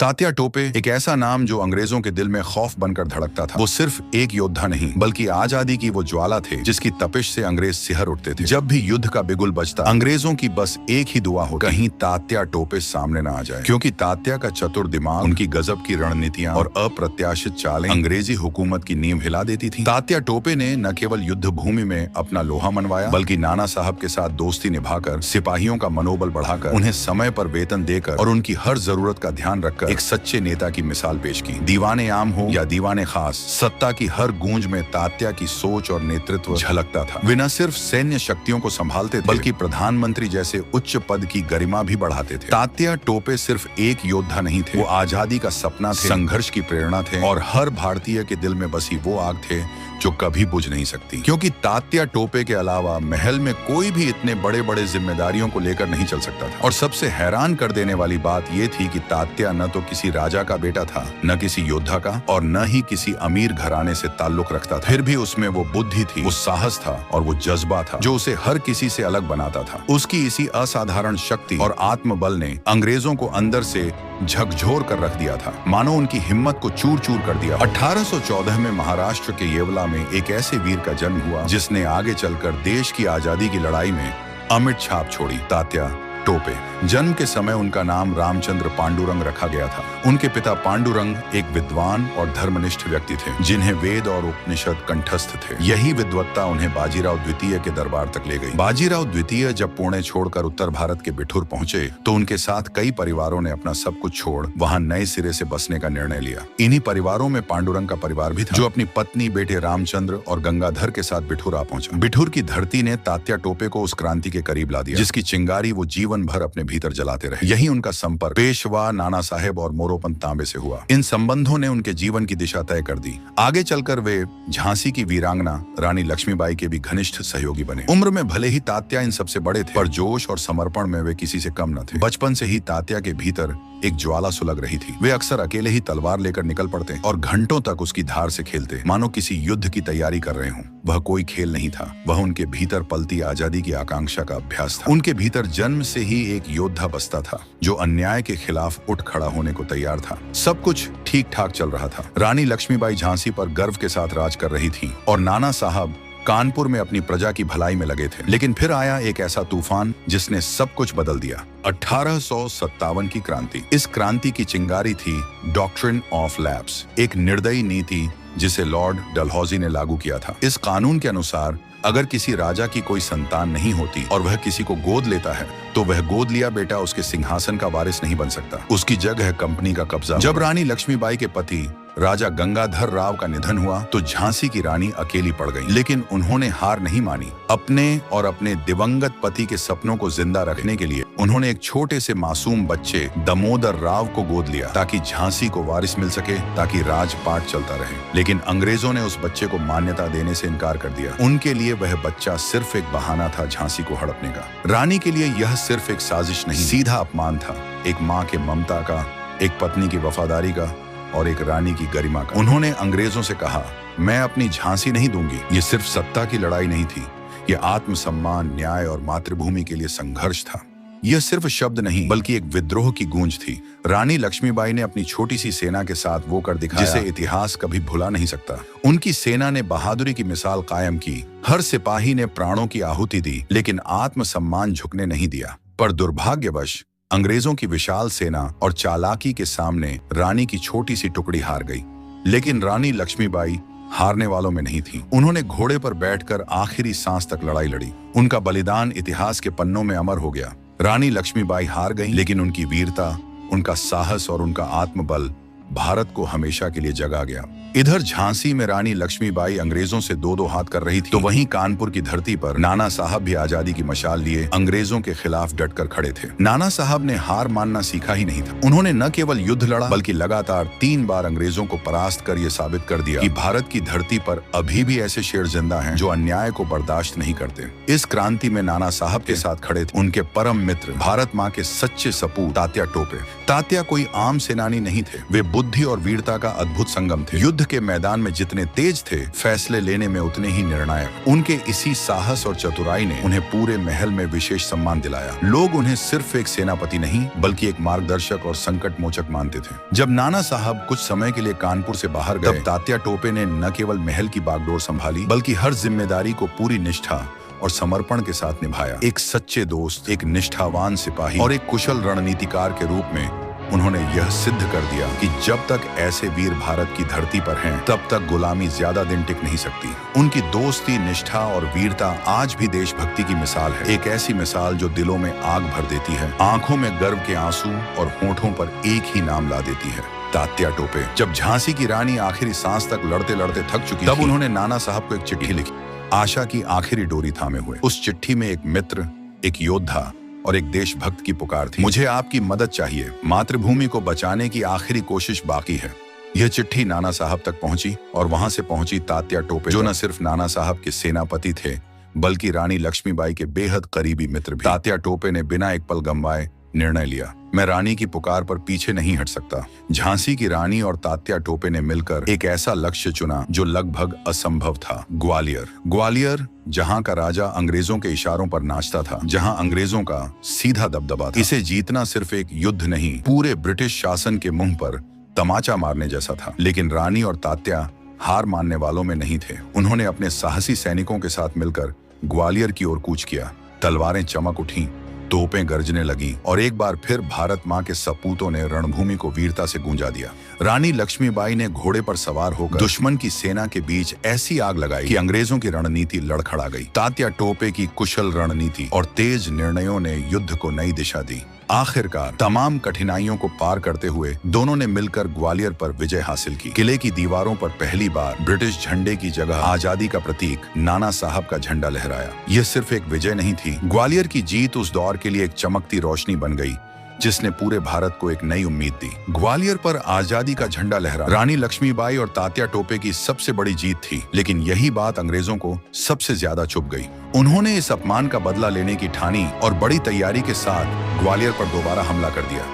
तात्या टोपे एक ऐसा नाम जो अंग्रेजों के दिल में खौफ बनकर धड़कता था। वो सिर्फ एक योद्धा नहीं बल्कि आजादी की वो ज्वाला थे जिसकी तपिश से अंग्रेज सिहर उठते थे। जब भी युद्ध का बिगुल बजता, अंग्रेजों की बस एक ही दुआ होती, कहीं तात्या टोपे सामने न आ जाए, क्योंकि तात्या का चतुर दिमाग, उनकी गजब की रणनीतियां और अप्रत्याशित चालें अंग्रेजी हुकूमत की नींव हिला देती थी। तात्या टोपे ने न केवल युद्ध भूमि में अपना लोहा मनवाया, बल्कि नाना साहब के साथ दोस्ती निभाकर, सिपाहियों का मनोबल बढ़ाकर, उन्हें समय पर वेतन देकर और उनकी हर जरूरत का ध्यान रखकर एक सच्चे नेता की मिसाल पेश की। दीवाने आम हो या दीवाने खास, सत्ता की हर गूंज में तात्या की सोच और नेतृत्व झलकता था। वे न सिर्फ सैन्य शक्तियों को संभालते थे, बल्कि प्रधानमंत्री जैसे उच्च पद की गरिमा भी बढ़ाते थे। तात्या टोपे सिर्फ एक योद्धा नहीं थे, वो आजादी का सपना थे, संघर्ष की प्रेरणा थे और हर भारतीय के दिल में बसी वो आग थे जो कभी बुझ नहीं सकती। क्योंकि तात्या टोपे के अलावा महल में कोई भी इतने बड़े बड़े जिम्मेदारियों को लेकर नहीं चल सकता था। और सबसे हैरान कर देने वाली बात यह थी कि तात्या न तो किसी राजा का बेटा था, न किसी योद्धा का, और न ही किसी अमीर घराने से ताल्लुक रखता था। फिर भी उसमें वो बुद्धि थी, वो साहस था और वो जज्बा था जो उसे हर किसी से अलग बनाता था। उसकी इसी असाधारण शक्ति और आत्मबल ने अंग्रेजों को अंदर से झकझोर कर रख दिया था, मानो उनकी हिम्मत को चूर चूर कर दिया। 1814 में महाराष्ट्र के येवला में एक ऐसे वीर का जन्म हुआ जिसने आगे चलकर देश की आजादी की लड़ाई में अमिट छाप छोड़ी, तात्या टोपे। जन्म के समय उनका नाम रामचंद्र पांडुरंग रखा गया था। उनके पिता पांडुरंग एक विद्वान और धर्मनिष्ठ व्यक्ति थे, जिन्हें वेद और उपनिषद कंठस्थ थे। यही विद्वत्ता उन्हें बाजीराव द्वितीय के दरबार तक ले गई। बाजीराव द्वितीय जब पुणे छोड़कर उत्तर भारत के बिठूर पहुंचे तो उनके साथ कई परिवारों ने अपना सब कुछ छोड़ वहां नए सिरे से बसने का निर्णय लिया। इन्हीं परिवारों में पांडुरंग का परिवार भी था, जो अपनी पत्नी, बेटे रामचंद्र और गंगाधर के साथ बिठूर आ पहुंचा। बिठूर की धरती ने तात्या टोपे को उस क्रांति के करीब ला दिया जिसकी चिंगारी वो जीवन भर अपने भीतर जलाते रहे। यही उनका संपर्क पेशवा, नाना साहेब और मोरोपंत तांबे से हुआ। इन संबंधों ने उनके जीवन की दिशा तय कर दी। आगे चलकर वे झांसी की वीरांगना रानी लक्ष्मीबाई के भी घनिष्ठ सहयोगी बने। उम्र में भले ही तात्या इन सबसे बड़े थे, पर जोश और समर्पण में वे किसी से कम न थे। बचपन से ही तात्या के भीतर एक ज्वाला सुलग रही थी। वे अक्सर अकेले ही तलवार लेकर निकल पड़ते और घंटों तक उसकी धार से खेलते, मानो किसी युद्ध की तैयारी कर रहे हों। वह कोई खेल नहीं था, वह उनके भीतर पलती आजादी की आकांक्षा का अभ्यास था। उनके भीतर जन्म से ही एक योद्धा बसता था जो अन्याय के खिलाफ उठ खड़ा होने को तैयार था। सब कुछ ठीक ठाक चल रहा था। रानी लक्ष्मीबाई झांसी पर गर्व के साथ राज कर रही थी और नाना साहब कानपुर में अपनी प्रजा की भलाई में लगे थे। लेकिन फिर आया एक ऐसा तूफान जिसने सब कुछ बदल दिया। 1857 की क्रांति। इस क्रांति की चिंगारी थी डॉक्ट्रिन ऑफ लैप्स, एक निर्दयी नीति जिसे लॉर्ड डलहौजी ने लागू किया था। इस कानून के अनुसार अगर किसी राजा की कोई संतान नहीं होती और वह किसी को गोद लेता है तो वह गोद लिया बेटा उसके सिंहासन का वारिस नहीं बन सकता। उसकी जगह कंपनी का कब्जा। जब रानी लक्ष्मीबाई के पति राजा गंगाधर राव का निधन हुआ तो झांसी की रानी अकेली पड़ गई। लेकिन उन्होंने हार नहीं मानी। अपने और अपने दिवंगत पति के सपनों को जिंदा रखने के लिए उन्होंने एक छोटे से मासूम बच्चे दामोदर राव को गोद लिया ताकि झांसी को वारिस मिल सके, ताकि राजपाट चलता रहे। लेकिन अंग्रेजों ने उस बच्चे को मान्यता देने से इनकार कर दिया। उनके लिए वह बच्चा सिर्फ एक बहाना था झांसी को हड़पने का। रानी के लिए यह सिर्फ एक साजिश नहीं, सीधा अपमान था। एक माँ के ममता का, एक पत्नी की वफादारी का और एक रानी की गरिमा का। उन्होंने अंग्रेजों से कहा, मैं अपनी झांसी नहीं दूंगी। ये सिर्फ सत्ता की लड़ाई नहीं थी, ये आत्मसम्मान, न्याय और मातृभूमि के लिए संघर्ष था। यह सिर्फ शब्द नहीं बल्कि एक विद्रोह की गूंज थी। रानी लक्ष्मीबाई ने अपनी छोटी सी सेना के साथ वो कर दिखाया जिसे इतिहास कभी भुला नहीं सकता। उनकी सेना ने बहादुरी की मिसाल कायम की। हर सिपाही ने प्राणों की आहुति दी, लेकिन आत्मसम्मान झुकने नहीं दिया। पर दुर्भाग्यवश अंग्रेजों की विशाल सेना और चालाकी के सामने रानी की छोटी सी टुकड़ी हार गई। लेकिन रानी लक्ष्मीबाई हारने वालों में नहीं थी। उन्होंने घोड़े पर बैठकर आखिरी सांस तक लड़ाई लड़ी। उनका बलिदान इतिहास के पन्नों में अमर हो गया। रानी लक्ष्मीबाई हार गईं, लेकिन उनकी वीरता, उनका साहस और उनका आत्मबल भारत को हमेशा के लिए जगा गया। इधर झांसी में रानी लक्ष्मीबाई अंग्रेजों से दो दो हाथ कर रही थी, तो वहीं कानपुर की धरती पर नाना साहब भी आजादी की मशाल लिए अंग्रेजों के खिलाफ डटकर खड़े थे। नाना साहब ने हार मानना सीखा ही नहीं था। उन्होंने न केवल युद्ध लड़ा बल्कि लगातार 3 बार अंग्रेजों को परास्त कर ये साबित कर दिया कि भारत की धरती पर अभी भी ऐसे शेर जिंदा हैं जो अन्याय को बर्दाश्त नहीं करते। इस क्रांति में नाना साहब के साथ खड़े थे उनके परम मित्र, भारत माँ के सच्चे सपूत तात्या टोपे। तात्या कोई आम सेनानी नहीं थे, वे बुद्धि और वीरता का अद्भुत संगम थे। युद्ध युद्ध के मैदान में जितने तेज थे, फैसले लेने में उतने ही निर्णायक। उनके इसी साहस और चतुराई ने उन्हें पूरे महल में विशेष सम्मान दिलाया। लोग उन्हें सिर्फ एक सेनापति नहीं बल्कि एक मार्गदर्शक और संकट मोचक मानते थे। जब नाना साहब कुछ समय के लिए कानपुर से बाहर गए, तब तात्या टोपे ने न केवल महल की बागडोर संभाली बल्कि हर जिम्मेदारी को पूरी निष्ठा और समर्पण के साथ निभाया। एक सच्चे दोस्त, एक निष्ठावान सिपाही और एक कुशल रणनीतिकार के रूप में उन्होंने यह सिद्ध कर दिया कि जब तक ऐसे वीर भारत की धरती पर हैं, तब तक गुलामी ज्यादा दिन टिक नहीं सकती। उनकी दोस्ती, निष्ठा और वीरता आज भी देशभक्ति की मिसाल है। एक ऐसी मिसाल जो दिलों में आग भर देती है, आंखों में गर्व के आंसू और होठों पर एक ही नाम ला देती है, तात्या टोपे। जब झांसी की रानी आखिरी सांस तक लड़ते लड़ते थक चुकी, तब उन्होंने नाना साहब को एक चिट्ठी लिखी, आशा की आखिरी डोरी थामे हुए। उस चिट्ठी में एक मित्र, एक योद्धा और एक देशभक्त की पुकार थी। मुझे आपकी मदद चाहिए, मातृभूमि को बचाने की आखिरी कोशिश बाकी है। यह चिट्ठी नाना साहब तक पहुंची और वहां से पहुंची तात्या टोपे, जो न सिर्फ नाना साहब के सेनापति थे बल्कि रानी लक्ष्मीबाई के बेहद करीबी मित्र भी। तात्या टोपे ने बिना एक पल गंवाए निर्णय लिया, मैं रानी की पुकार पर पीछे नहीं हट सकता। झांसी की रानी और तात्या टोपे ने मिलकर एक ऐसा लक्ष्य चुना जो लगभग असंभव था, ग्वालियर। ग्वालियर, जहां का राजा अंग्रेजों के इशारों पर नाचता था, जहां अंग्रेजों का सीधा दबदबा था। इसे जीतना सिर्फ एक युद्ध नहीं, पूरे ब्रिटिश शासन के मुंह पर तमाचा मारने जैसा था। लेकिन रानी और तात्या हार मानने वालों में नहीं थे। उन्होंने अपने साहसी सैनिकों के साथ मिलकर ग्वालियर की ओर कूच किया। तलवारें चमक उठी, तोपें गरजने लगी और एक बार फिर भारत मां के सपूतों ने रणभूमि को वीरता से गूंजा दिया। रानी लक्ष्मीबाई ने घोड़े पर सवार होकर दुश्मन की सेना के बीच ऐसी आग लगाई कि अंग्रेजों की रणनीति लड़खड़ा गई। तात्या टोपे की कुशल रणनीति और तेज निर्णयों ने युद्ध को नई दिशा दी। आखिरकार तमाम कठिनाइयों को पार करते हुए दोनों ने मिलकर ग्वालियर पर विजय हासिल की। किले की दीवारों पर पहली बार ब्रिटिश झंडे की जगह आजादी का प्रतीक नाना साहब का झंडा लहराया। यह सिर्फ एक विजय नहीं थी, ग्वालियर की जीत उस दौर के लिए एक चमकती रोशनी बन गई जिसने पूरे भारत को एक नई उम्मीद दी। ग्वालियर पर आजादी का झंडा लहरा रानी लक्ष्मीबाई और तात्या टोपे की सबसे बड़ी जीत थी, लेकिन यही बात अंग्रेजों को सबसे ज्यादा चुभ गई। उन्होंने इस अपमान का बदला लेने की ठानी और बड़ी तैयारी के साथ ग्वालियर पर दोबारा हमला कर दिया।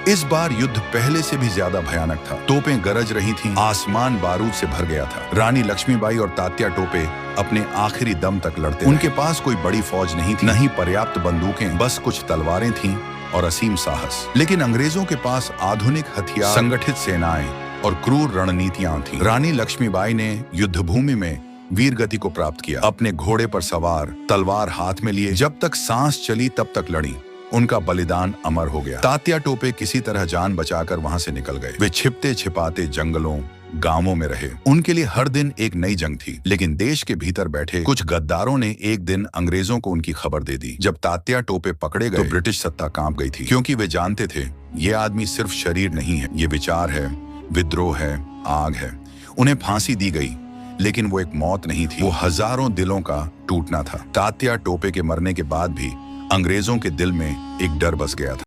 इस बार युद्ध पहले से भी ज्यादा भयानक था। तोपें गरज रही थीं, आसमान बारूद से भर गया था। रानी लक्ष्मीबाई और तात्या टोपे अपने आखिरी दम तक लड़ते। उनके पास कोई बड़ी फौज नहीं थी, न ही पर्याप्त बंदूकें, बस कुछ तलवारें थीं और असीम साहस। लेकिन अंग्रेजों के पास आधुनिक हथियार, संगठित सेनाएं और क्रूर रणनीतियां थीं। रानी लक्ष्मीबाई ने युद्ध भूमि में वीर गति को प्राप्त किया। अपने घोड़े पर सवार, तलवार हाथ में लिए, जब तक सांस चली तब तक लड़ी। उनका बलिदान अमर हो गया। तात्या टोपे किसी तरह जान बचाकर वहां से निकल गए। वे छिपते छिपाते जंगलों, गांवों में रहे। उनके लिए हर दिन एक नई जंग थी। लेकिन देश के भीतर बैठे कुछ गद्दारों ने एक दिन अंग्रेजों को उनकी खबर दे दी। जब तात्या टोपे पकड़े गए तो ब्रिटिश सत्ता कांप गई थी, क्योंकि वे जानते थे ये आदमी सिर्फ शरीर नहीं है, ये विचार है, विद्रोह है, आग है। उन्हें फांसी दी गई, लेकिन वो एक मौत नहीं थी, वो हजारों दिलों का टूटना था। तात्या टोपे के मरने के बाद भी अंग्रेजों के दिल में एक डर बस गया था।